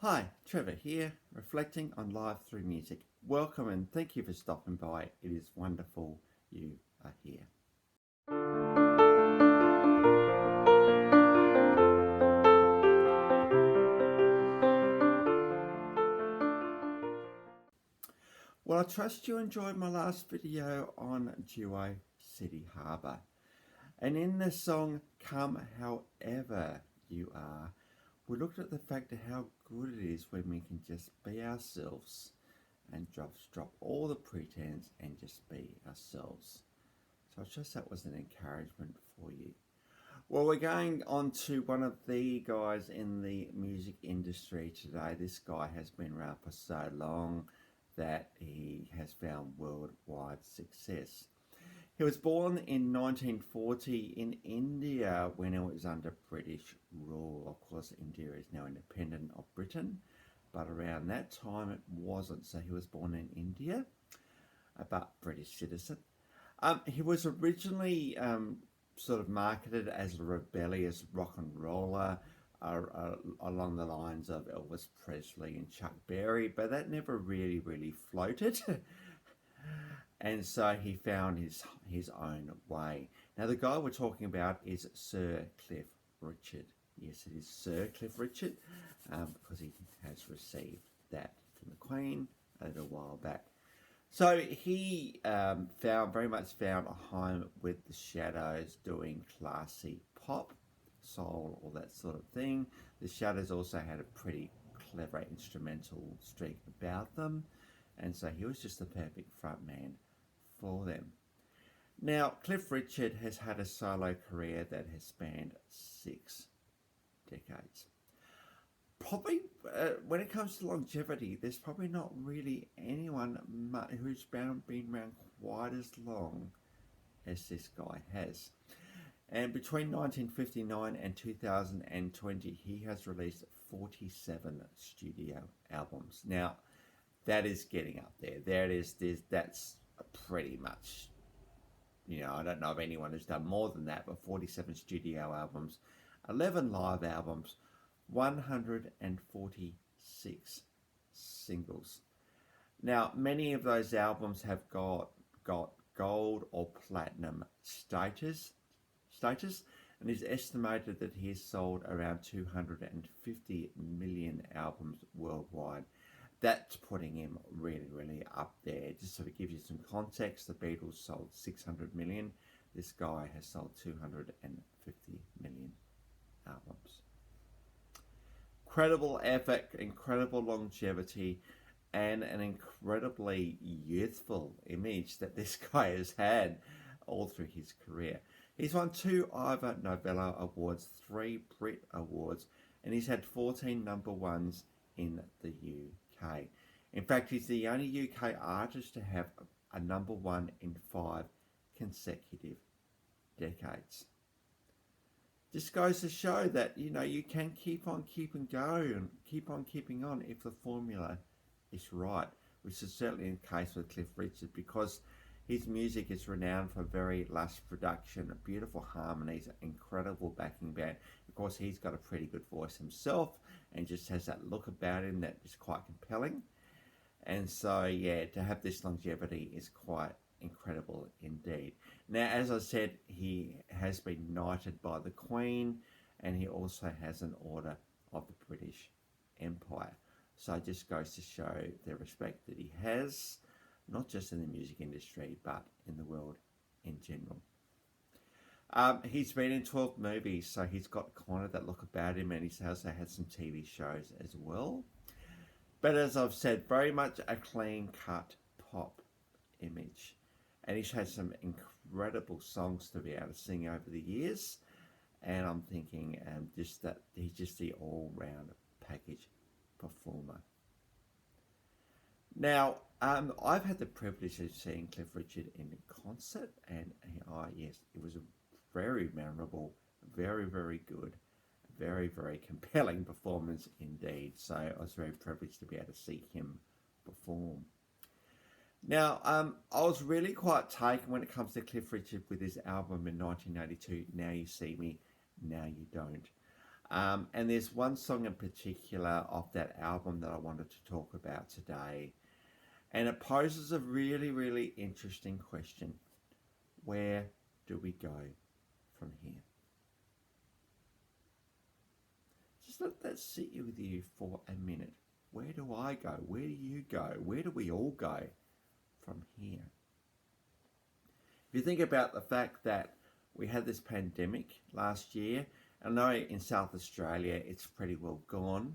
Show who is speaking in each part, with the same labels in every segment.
Speaker 1: Hi, Trevor here, reflecting on life through music. Welcome and thank you for stopping by. It is wonderful you are here. Well, I trust you enjoyed my last video on duo City Harbour. And in the song Come However You Are, we looked at the fact of how good it is when we can just be ourselves and drop all the pretense and just be ourselves. So I trust that was an encouragement for you. Well, we're going on to one of the guys in the music industry today. This guy has been around for so long that he has found worldwide success. He was born in 1940 in India when it was under British rule. Of course, India is now independent of Britain, but around that time it wasn't. So he was born in India, but British citizen. He was originally sort of marketed as a rebellious rock and roller along the lines of Elvis Presley and Chuck Berry, but that never really floated. And so he found his own way. Now the guy we're talking about is Sir Cliff Richard. Yes, it is Sir Cliff Richard, because he has received that from the Queen a little while back. So he very much found a home with the Shadows, doing classy pop, soul, all that sort of thing. The Shadows also had a pretty clever instrumental streak about them, and so he was just the perfect front man for them. Now, Cliff Richard has had a solo career that has spanned 6 decades. Probably, when it comes to longevity, there's probably not really anyone who's been around quite as long as this guy has. And between 1959 and 2020, he has released 47 studio albums. Now, that is getting up there. That's pretty much, I don't know of anyone who's done more than that, but 47 studio albums, 11 live albums, 146 singles. Now, many of those albums have got gold or platinum status, and it's estimated that he has sold around 250 million albums worldwide. That's putting him really up there. Just sort of gives you some context, the Beatles sold 600 million. This guy has sold 250 million albums. Incredible effort, incredible longevity, and an incredibly youthful image that this guy has had all through his career. He's won 2 Ivor Novello Awards, 3 Brit Awards, and he's had 14 number ones in the UK. In fact, he's the only UK artist to have a number 1 in 5 consecutive decades. Just goes to show that, you can keep on keeping going and keep on keeping on if the formula is right, which is certainly the case with Cliff Richard, because his music is renowned for very lush production, beautiful harmonies, incredible backing band. Of course, he's got a pretty good voice himself and just has that look about him that is quite compelling. And so, yeah, to have this longevity is quite incredible indeed. Now, as I said, he has been knighted by the Queen, and he also has an Order of the British Empire. So it just goes to show the respect that he has, not just in the music industry, but in the world in general. He's been in 12 movies, so he's got kind of that look about him, and he's also had some TV shows as well. But as I've said, very much a clean-cut pop image. And he's had some incredible songs to be able to sing over the years. And I'm thinking just that he's just the all-round package performer. Now, I've had the privilege of seeing Cliff Richard in concert, and yes, it was a very memorable, very good, very compelling performance indeed. So I was very privileged to be able to see him perform. Now, I was really quite taken when it comes to Cliff Richard with his album in 1982, Now You See Me, Now You Don't. And there's one song in particular off that album that I wanted to talk about today. And it poses a really, really interesting question. Where do we go from here? Just let that sit with you for a minute. Where do I go? Where do you go? Where do we all go from here? If you think about the fact that we had this pandemic last year, I know in South Australia it's pretty well gone,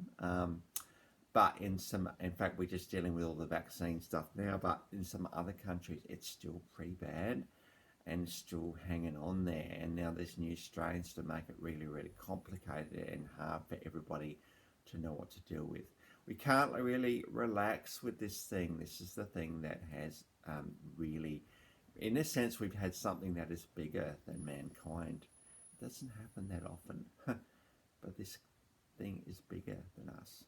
Speaker 1: but in fact we're just dealing with all the vaccine stuff now, but in some other countries it's still pretty bad and still hanging on there. And now there's new strains to make it really, really complicated and hard for everybody to know what to deal with. We can't really relax with this thing. This is the thing that has really, in a sense, we've had something that is bigger than mankind. It doesn't happen that often, but this thing is bigger than us.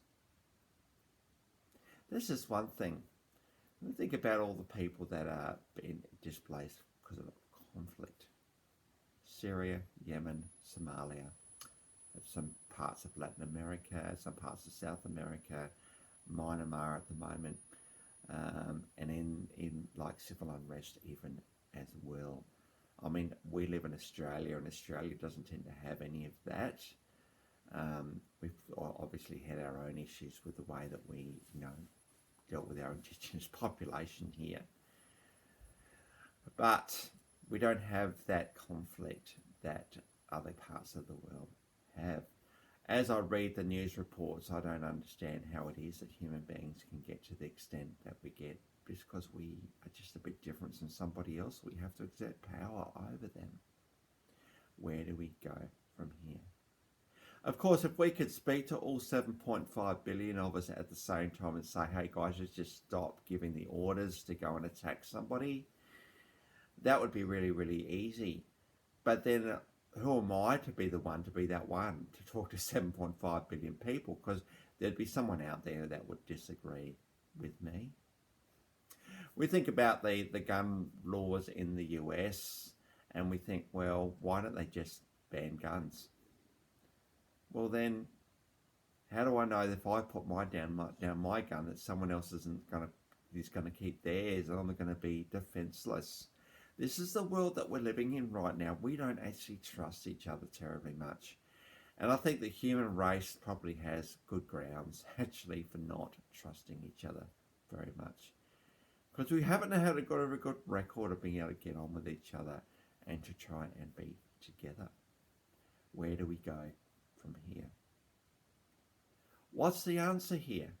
Speaker 1: This is one thing. When we think about all the people that are being displaced because of conflict. Syria, Yemen, Somalia, some parts of Latin America, some parts of South America, Myanmar at the moment, and in like civil unrest even as well. I mean, we live in Australia, and Australia doesn't tend to have any of that. We've obviously had our own issues with the way that we, dealt with our Indigenous population here. But we don't have that conflict that other parts of the world have. As I read the news reports, I don't understand how it is that human beings can get to the extent that we get, just because we are just a bit different from somebody else. We have to exert power over them. Where do we go from here? Of course, if we could speak to all 7.5 billion of us at the same time and say, hey guys, let's just stop giving the orders to go and attack somebody, that would be really, really easy. But then who am I to be the one to be that one to talk to 7.5 billion people? Because there'd be someone out there that would disagree with me. We think about the gun laws in the US and we think, well, why don't they just ban guns? Well then, how do I know that if I put down my gun that someone else is going to keep theirs and I'm going to be defenseless? This is the world that we're living in right now. We don't actually trust each other terribly much. And I think the human race probably has good grounds actually for not trusting each other very much. Because we haven't got a very good record of being able to get on with each other and to try and be together. Where do we go from here? What's the answer here?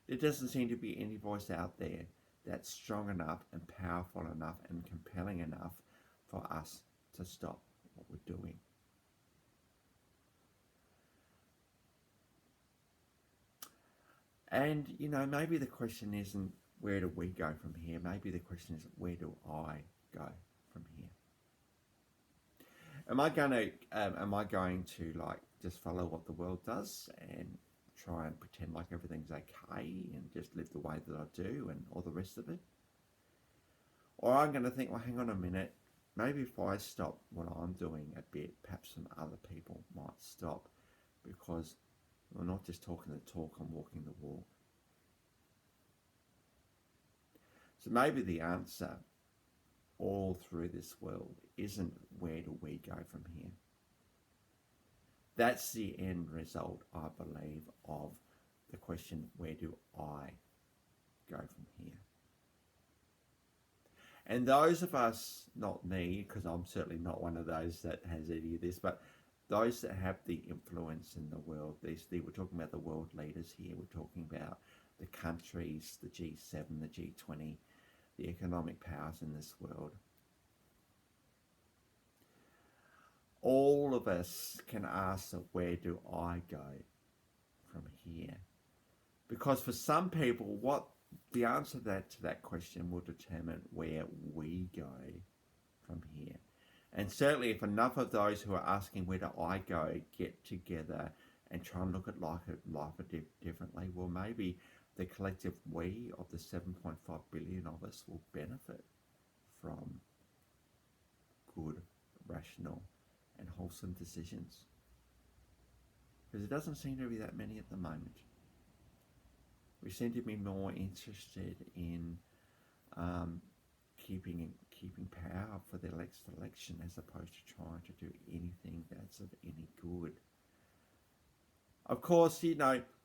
Speaker 1: There doesn't seem to be any voice out there that's strong enough and powerful enough and compelling enough for us to stop what we're doing. And, maybe the question isn't where do we go from here? Maybe the question is where do I go from here? Am I going to like just follow what the world does and try and pretend like everything's okay and just live the way that I do and all the rest of it? Or I'm going to think, well, hang on a minute, maybe if I stop what I'm doing a bit, perhaps some other people might stop, because we're not just talking the talk, I'm walking the walk. So maybe the answer all through this world isn't where do we go from here. That's the end result, I believe, of the question, where do I go from here? And those of us, not me, because I'm certainly not one of those that has any of this, but those that have the influence in the world, we're talking about the world leaders here, we're talking about the countries, the G7, the G20, the economic powers in this world. All of us can ask, where do I go from here? Because for some people, what the answer to that question will determine where we go from here. And certainly if enough of those who are asking where do I go get together and try and look at life differently, well, maybe the collective we of the 7.5 billion of us will benefit from good, rational and wholesome decisions. Because there doesn't seem to be that many at the moment. We seem to be more interested in keeping power for the next election as opposed to trying to do anything that's of any good. Of course,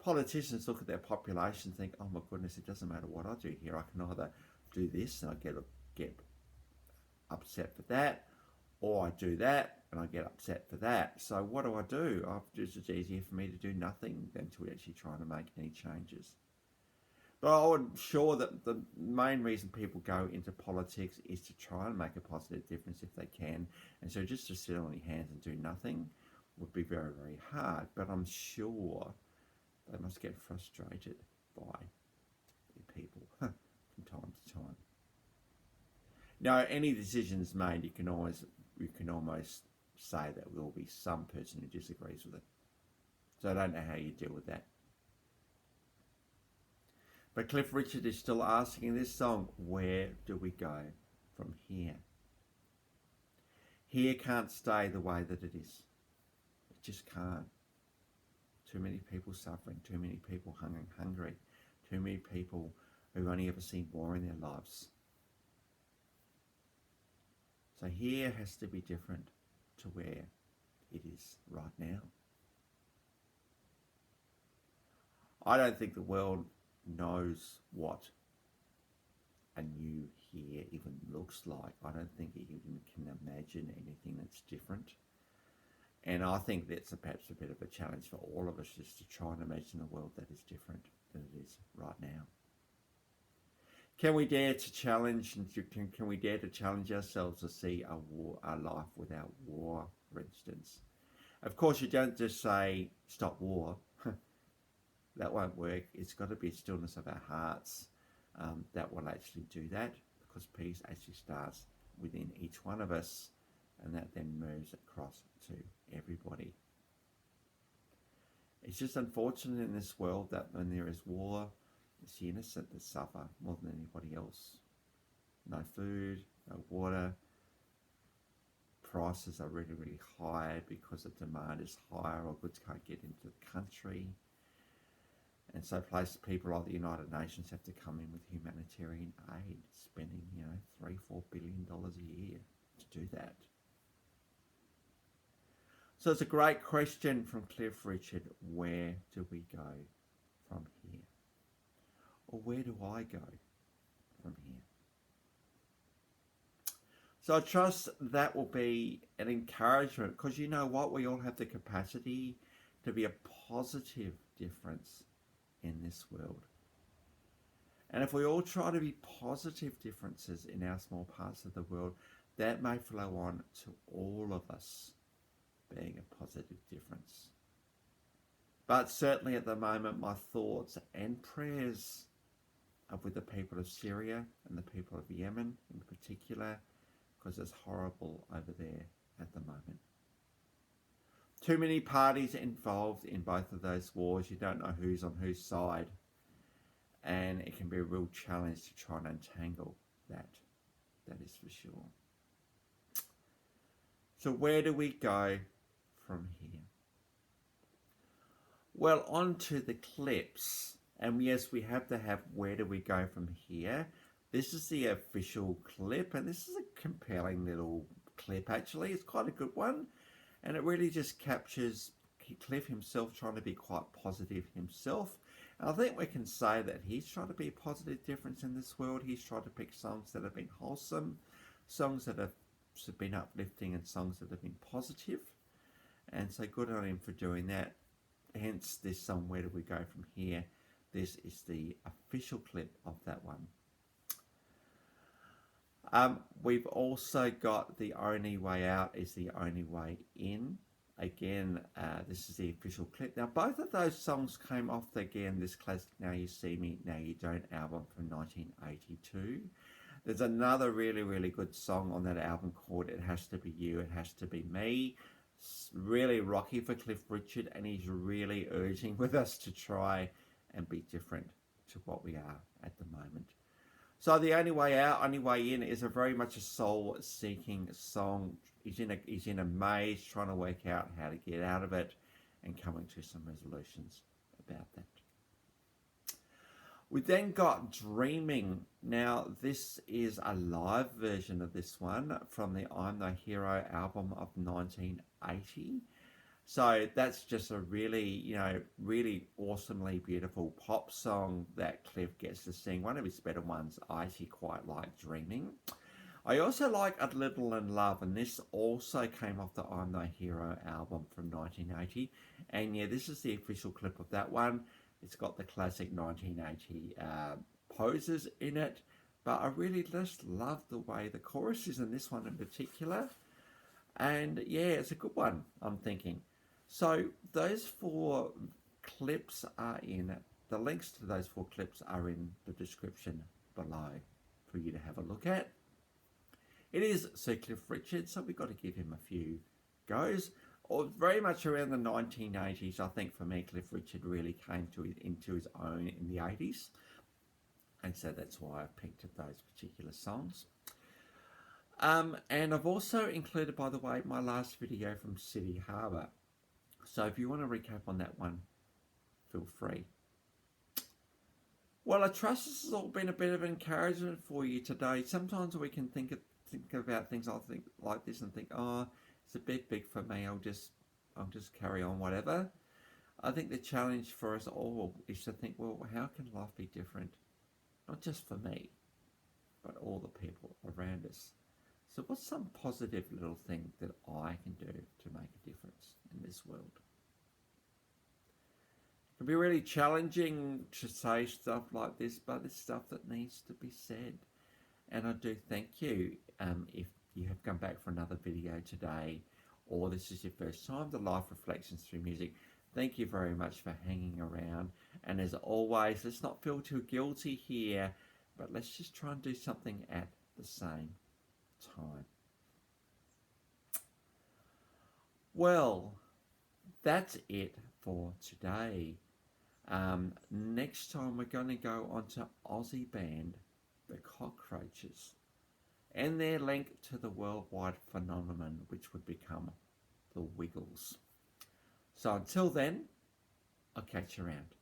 Speaker 1: politicians look at their population and think, oh my goodness, it doesn't matter what I do here. I can either do this and I get upset for that, or I do that and I get upset for that. So what do? It's just easier for me to do nothing than to actually try to make any changes. But I'm sure that the main reason people go into politics is to try and make a positive difference if they can. And so just to sit on your hands and do nothing would be very, very hard. But I'm sure they must get frustrated by the people from time to time. Now, any decisions made, you can almost say that there will be some person who disagrees with it. So I don't know how you deal with that. But Cliff Richard is still asking in this song, where do we go from here? Here can't stay the way that it is. It just can't. Too many people suffering, too many people hungry, too many people who've only ever seen war in their lives. So here has to be different to where it is right now. I don't think the world knows what a new here even looks like. I don't think it even can imagine anything that's different. And I think that's perhaps a bit of a challenge for all of us, just to try and imagine a world that is different than it is right now. Can we dare to challenge, and can we dare to challenge ourselves to see a life without war, for instance? Of course, you don't just say, stop war. That won't work. It's got to be a stillness of our hearts that will actually do that, because peace actually starts within each one of us, and that then moves across to everybody. It's just unfortunate in this world that when there is war, it's the innocent that suffer more than anybody else. No food, no water. Prices are really, really high because the demand is higher, or goods can't get into the country. And so people like the United Nations have to come in with humanitarian aid, spending, $3-4 billion a year to do that. So it's a great question from Cliff Richard. Where do we go from here? Or where do I go from here? So I trust that will be an encouragement, because you know what? We all have the capacity to be a positive difference in this world. And if we all try to be positive differences in our small parts of the world, that may flow on to all of us being a positive difference. But certainly at the moment, my thoughts and prayers are with the people of Syria and the people of Yemen in particular, because it's horrible over there at the moment. Too many parties involved in both of those wars. You don't know who's on whose side. And it can be a real challenge to try and untangle that. That is for sure. So where do we go from here? Well, on to the clips. And yes, we have to have where do we go from here. This is the official clip. And this is a compelling little clip, actually. It's quite a good one. And it really just captures Cliff himself trying to be quite positive himself. And I think we can say that he's trying to be a positive difference in this world. He's tried to pick songs that have been wholesome, songs that have been uplifting, and songs that have been positive. And so good on him for doing that. Hence this song, Where Do We Go From Here? This is the official clip of that one. We've also got The Only Way Out is the Only Way In. Again, this is the official clip. Now, both of those songs came off, again, this classic Now You See Me, Now You Don't album from 1982. There's another really, really good song on that album called It Has To Be You, It Has To Be Me. It's really rocky for Cliff Richard, and he's really urging with us to try and be different to what we are at the moment. So The Only Way Out, Only Way In is a very much a soul-seeking song, he's in a maze trying to work out how to get out of it and coming to some resolutions about that. We then got Dreamin. Now, this is a live version of this one from the I'm the Hero album of 1980. So that's just a really, really awesomely beautiful pop song that Cliff gets to sing. One of his better ones. I actually quite like Dreamin. I also like A Little in Love, and this also came off the I'm the Hero album from 1980. And yeah, this is the official clip of that one. It's got the classic 1980 poses in it, but I really just love the way the chorus is in this one in particular. And yeah, it's a good one, I'm thinking. So those 4 clips are in, the links to those 4 clips are in the description below for you to have a look at. It is Sir Cliff Richard, so we've got to give him a few goes. Or very much around the 1980s, I think for me, Cliff Richard really came into his own in the 80s. And so that's why I picked those particular songs. And I've also included, by the way, my last video from City Harbour. So if you want to recap on that one, feel free. Well, I trust this has all been a bit of encouragement for you today. Sometimes we can think about things like this and think, oh, it's a bit big for me. I'll just carry on, whatever. I think the challenge for us all is to think, well, how can life be different? Not just for me, but all the people around us. So what's some positive little thing that I can do to make a difference in this world? It can be really challenging to say stuff like this, but it's stuff that needs to be said. And I do thank you if you have come back for another video today, or this is your first time to Life Reflections Through Music. Thank you very much for hanging around. And as always, let's not feel too guilty here, but let's just try and do something at the same time. Well, that's it for today. Next time we're going to go on to Aussie band The Cockroaches and their link to the worldwide phenomenon which would become the Wiggles. So until then, I'll catch you around.